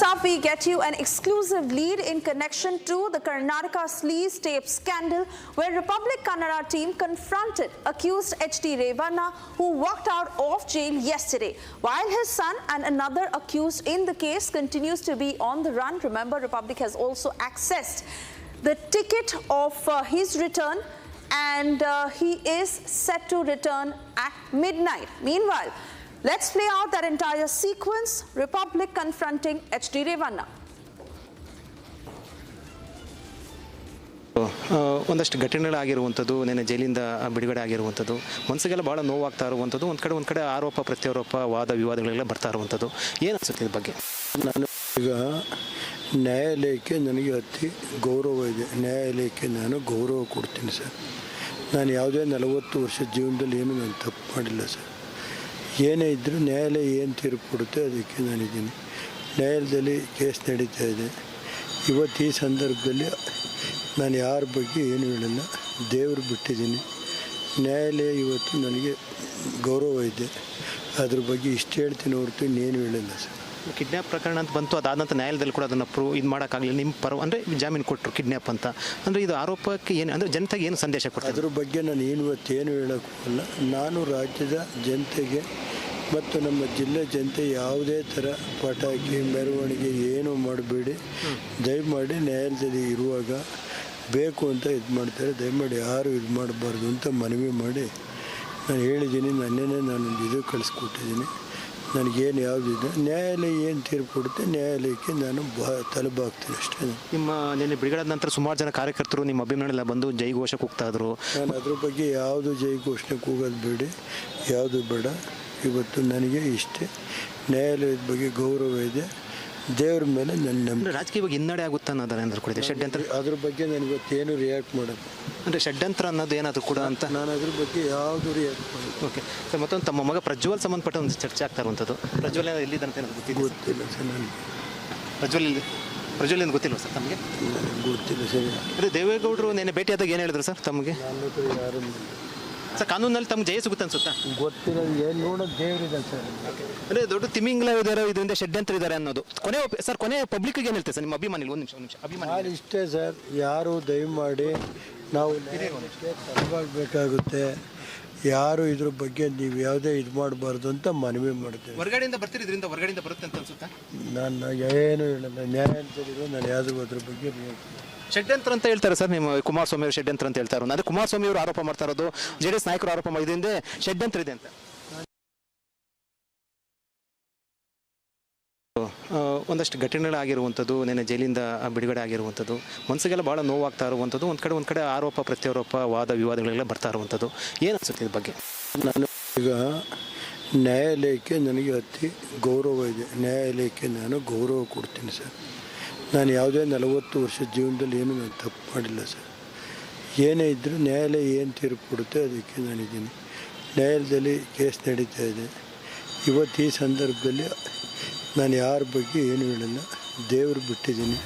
up, we get you an exclusive lead in connection to the Karnataka sleaze tape scandal, where Republic Kannada team confronted accused H.D. Revanna, who walked out of jail yesterday, while his son and another accused in the case continues to be on the run. Remember, Republic has also accessed the ticket of his return, and he is set to return at midnight. Meanwhile, let's play out that entire sequence. Republic confronting H.D. Revanna. ಒಂದಷ್ಟು ಘಟನೆಗಳಾಗಿರುವಂಥದ್ದು, ನೆನೆ ಜೈಲಿಂದ ಬಿಡುಗಡೆ ಆಗಿರುವಂಥದ್ದು, ಮನಸ್ಸಿಗೆಲ್ಲ ಭಾಳ ನೋವಾಗ್ತಾ ಇರುವಂಥದ್ದು, ಒಂದು ಕಡೆ ಆರೋಪ ಪ್ರತ್ಯಾರೋಪ ವಾದ ವಿವಾದಗಳೆಲ್ಲ ಬರ್ತಾ ಇರುವಂಥದ್ದು. ಏನು ಅನಿಸುತ್ತೆ ಇದ್ರ ಬಗ್ಗೆ? ನಾನು ಈಗ ನ್ಯಾಯಾಲಯಕ್ಕೆ ನನಗೆ ಅತಿ ಗೌರವ ಇದೆ. ನ್ಯಾಯಾಲಯಕ್ಕೆ ನಾನು ಗೌರವ ಕೊಡ್ತೀನಿ ಸರ್. ನಾನು ಯಾವುದೇ 40 ವರ್ಷದ ಜೀವನದಲ್ಲಿ ಏನು ನಾನು ತಪ್ಪು ಮಾಡಿಲ್ಲ ಸರ್. ಏನೇ ಇದ್ದರೂ ನ್ಯಾಯಾಲಯ ಏನು ತೀರ್ಪು ಕೊಡುತ್ತೆ ಅದಕ್ಕೆ ನಾನಿದ್ದೀನಿ. ನ್ಯಾಯಾಲಯದಲ್ಲಿ ಕೇಸ್ ನಡೀತಾ ಇದೆ. ಇವತ್ತು ಈ ಸಂದರ್ಭದಲ್ಲಿ ನಾನು ಯಾರ ಬಗ್ಗೆ ಏನು ಹೇಳಲ್ಲ, ದೇವರು ಬಿಟ್ಟಿದ್ದೀನಿ. ನ್ಯಾಯಾಲಯ ಇವತ್ತು ನನಗೆ ಗೌರವ ಇದೆ, ಅದ್ರ ಬಗ್ಗೆ ಇಷ್ಟು ಹೇಳ್ತೀನಿ ಹೊರತು ಇನ್ನೇನು ಹೇಳಿಲ್ಲ ಸರ್. ಕಿಡ್ನ್ಯಾಪ್ ಪ್ರಕರಣ ಅಂತ ಬಂತು, ಅದಾದಂಥ ನ್ಯಾಯಾಲಯದಲ್ಲಿ ಕೂಡ ಅದನ್ನು ಇದು ಮಾಡೋಕ್ಕಾಗಲಿಲ್ಲ. ನಿಮ್ಮ ಅಂದರೆ ಜಾಮೀನು ಕೊಟ್ಟರು ಕಿಡ್ನ್ಯಾಪ್ ಅಂತ. ಅಂದರೆ ಇದು ಆರೋಪಕ್ಕೆ ಏನು ಅಂದರೆ ಜನತೆಗೆ ಏನು ಸಂದೇಶ ಕೊಡ್ತಾರೆ? ಅದ್ರ ಬಗ್ಗೆ ನಾನು ಇವತ್ತೇನು ಹೇಳೋಕ್ಕಲ್ಲ. ನಾನು ರಾಜ್ಯದ ಜನತೆಗೆ ಮತ್ತು ನಮ್ಮ ಜಿಲ್ಲೆ ಜನತೆ ಯಾವುದೇ ಥರ ಪಟಾಕಿ ಮೆರವಣಿಗೆ ಏನೂ ಮಾಡಬೇಡಿ. ದಯಮಾಡಿ ನ್ಯಾಯಾಲಯದಲ್ಲಿ ಇರುವಾಗ ಬೇಕು ಅಂತ ಇದು ಮಾಡ್ತಾರೆ, ದಯಮಾಡಿ ಯಾರು ಇದು ಮಾಡಬಾರ್ದು ಅಂತ ಮನವಿ ಮಾಡಿ ನಾನು ಹೇಳಿದ್ದೀನಿ. ನನ್ನೇ ನಾನು ಇದು ಕಳಿಸ್ಕೊಟ್ಟಿದ್ದೀನಿ. ನನಗೇನು ಯಾವುದಿದೆ, ನ್ಯಾಯಾಲಯ ಏನು ತೀರ್ಪು ಕೊಡುತ್ತೆ ನ್ಯಾಯಾಲಯಕ್ಕೆ ನಾನು ತಲೆಬಾಗ್ತೀನಿ ಅಷ್ಟೇ. ನಿಮ್ಮ ನಿನ್ನೆ ಬಿಡುಗಡೆ ನಂತರ ಸುಮಾರು ಜನ ಕಾರ್ಯಕರ್ತರು ನಿಮ್ಮ ಅಭಿಮಾನಿಗಳೆಲ್ಲ ಬಂದು ಜೈಘೋಷಕ್ಕೆ ಹೋಗ್ತಾ ಇದ್ರು. ನಾನು ಅದ್ರ ಬಗ್ಗೆ ಯಾವುದು ಜೈಘೋಷಣೆ ಕೂಗೋದು ಬೇಡಿ, ಯಾವುದು ಬೇಡ. ಇವತ್ತು ನನಗೆ ಇಷ್ಟೇ, ನ್ಯಾಯಾಲಯದ ಬಗ್ಗೆ ಗೌರವ ಇದೆ, ದೇವ್ರ ಮೇಲೆ ನನ್ನ ನಂಬಿಕೆ. ರಾಜಕೀಯ ಬಗ್ಗೆ ಹಿನ್ನಡೆ ಆಗುತ್ತಾ ಅನ್ನೋದಾರೆ ಅಂದ್ರೆ ಕೂಡ ಷಡ್ಯಂತ್ರ, ಅದ್ರ ಬಗ್ಗೆ ನಾನು ಇವತ್ತೇನು ರಿಯಾಕ್ಟ್ ಮಾಡೋದು ಅಂದರೆ ಷಡ್ಯಂತ್ರ ಅನ್ನೋದು ಏನಾದರೂ ಕೂಡ ಅಂತ ನಾನು ಅದ್ರ ಬಗ್ಗೆ ಯಾವುದು ರಿಯಾಕ್ಟ್ ಮಾಡೋದು. ಓಕೆ ಸರ್, ಮತ್ತೊಂದು ತಮ್ಮ ಮಗ ಪ್ರಜ್ವಲ್ ಸಂಬಂಧಪಟ್ಟ ಒಂದು ಚರ್ಚೆ ಆಗ್ತಾ ಇರುವಂಥದ್ದು. ಪ್ರಜ್ವಲ್ ಎಲ್ಲಿದ್ದಂತೆ ಗೊತ್ತಿಲ್ಲ ಸರ್. ನನಗೆ ಪ್ರಜ್ವಲ್ ಏನು ಗೊತ್ತಿಲ್ಲ ಸರ್ ತಮಗೆ? ಗೊತ್ತಿಲ್ಲ ಸರಿ. ಅದೇ ದೇವೇಗೌಡರು ನೆನ್ನೆ ಭೇಟಿಯಾದಾಗ ಏನು ಹೇಳಿದ್ರು ಸರ್ ತಮಗೆ? ಯಾರು ಸರ್, ಕಾನೂನಲ್ಲಿ ತಮ್ಗೆ ಜಯ ಸಿಗುತ್ತೆ ಅನ್ಸುತ್ತಾ? ಗೊತ್ತಿಲ್ಲ, ಏನು ನೋಡೋದು ದೇವರಿದೆ ಸರ್. ಅಂದರೆ ದೊಡ್ಡ ತಿಮಿಂಗ್ಲ ಇದ್ದಾರೆ, ಇದರಿಂದ ಷಡ್ಯಂತ್ರ ಇದ್ದಾರೆ ಅನ್ನೋದು. ಕೊನೆ ಪಬ್ಲಿಕ್ಗೆ ಏನು ಹೇಳ್ತೀವಿ ಸರ್ ನಿಮ್ಮ ಅಭಿಮಾನಿಗಳು? ಒಂದು ನಿಮಿಷ ಅಭಿಮಾನಿ. ನಾನು ಇಷ್ಟೇ ಸರ್, ಯಾರು ದಯಮಾಡಿ ನಾವು ತಲೆಬಾಗಬೇಕಾಗುತ್ತೆ. ಯಾರು ಇದ್ರ ಬಗ್ಗೆ ನೀವು ಯಾವುದೇ ಇದು ಮಾಡಬಾರ್ದು ಅಂತ ಮನವಿ ಮಾಡ್ತೇವೆ. ಹೊರಗಡೆಯಿಂದ ಬರ್ತೀರಿ, ಇದರಿಂದ ಹೊರಗಡೆಯಿಂದ ಬರುತ್ತೆ ಅಂತ ಅನ್ಸುತ್ತಾ? ನಾನು ಏನು ಹೇಳಲ್ಲ, ನ್ಯಾಯಾಲಯದಲ್ಲಿರೋ ನಾನು ಯಾವ್ದು ಅದ್ರ ಬಗ್ಗೆ ಷಡ್ಯಂತ್ರ ಅಂತ ಹೇಳ್ತಾರೆ ಸರ್. ನಿಮ್ಮ ಕುಮಾರಸ್ವಾಮಿ ಅವರು ಷಡ್ಯಂತ್ರ ಅಂತ ಹೇಳ್ತಾರೆ. ಅದೇ ಕುಮಾರಸ್ವಾಮಿ ಅವರು ಆರೋಪ ಮಾಡ್ತಾ ಇರೋದು, ಜೆಡಿಎಸ್ ನಾಯಕರು ಆರೋಪ ಮಾಡಿದ್ರಿಂದ ಷಡ್ಯಂತ್ರ ಇದೆ ಅಂತ. ಒಂದಷ್ಟು ಘಟನೆಗಳಾಗಿರುವಂಥದ್ದು, ನೆನೆ ಜೈಲಿಂದ ಬಿಡುಗಡೆ ಆಗಿರುವಂಥದ್ದು, ಮನಸ್ಸಿಗೆಲ್ಲ ಭಾಳ ನೋವಾಗ್ತಾ ಇರುವಂಥದ್ದು, ಒಂದು ಕಡೆ ಆರೋಪ ಪ್ರತ್ಯಾರೋಪ ವಾದ ವಿವಾದಗಳೆಲ್ಲ ಬರ್ತಾ ಇರುವಂಥದ್ದು. ಏನು ಅನಿಸುತ್ತೆ ಇದ್ರ ಬಗ್ಗೆ? ನಾನು ಈಗ ನ್ಯಾಯಾಲಯಕ್ಕೆ ನನಗೆ ಅತಿ ಗೌರವ ಇದೆ. ನ್ಯಾಯಾಲಯಕ್ಕೆ ನಾನು ಗೌರವ ಕೊಡ್ತೀನಿ ಸರ್. ನಾನು ಯಾವುದೇ 40 ವರ್ಷದ ಜೀವನದಲ್ಲಿ ಏನು ನಾನು ತಪ್ಪು ಮಾಡಿಲ್ಲ ಸರ್. ಏನೇ ಇದ್ದರೂ ನ್ಯಾಯಾಲಯ ಏನು ತೀರ್ಪು ಕೊಡುತ್ತೆ ಅದಕ್ಕೆ ನಾನಿದ್ದೀನಿ. ನ್ಯಾಯಾಲಯದಲ್ಲಿ ಕೇಸ್ ನಡೀತಾ ಇದೆ. ಇವತ್ತು ಈ ಸಂದರ್ಭದಲ್ಲಿ ನಾನು ಯಾರ ಬಗ್ಗೆ ಏನು ಹೇಳಲ್ಲ, ದೇವರು ಬಿಟ್ಟಿದ್ದೀನಿ.